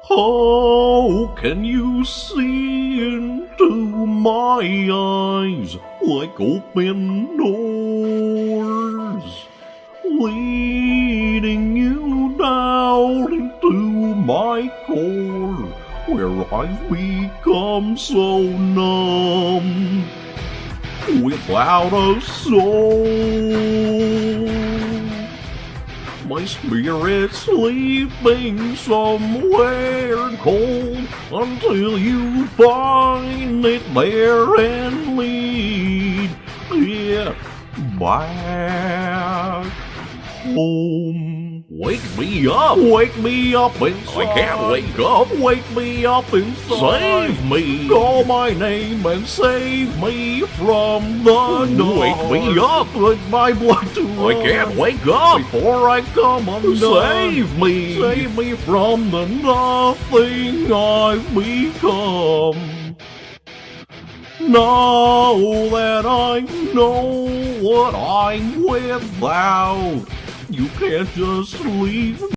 How can you see into my eyes like open doors, leading you down into my core, where I've become so numb, without a soul? My spirit's sleeping somewhere cold until you find it there and lead it back home. Wake me up inside. I can't wake up. Wake me up inside. Save me. Call my name and save me from the dark. Wake me up. Put my blood to I can't wake up. before I come undone. Save me. Save me from the nothing I've become. Now that I know what I'm without, you can't just leave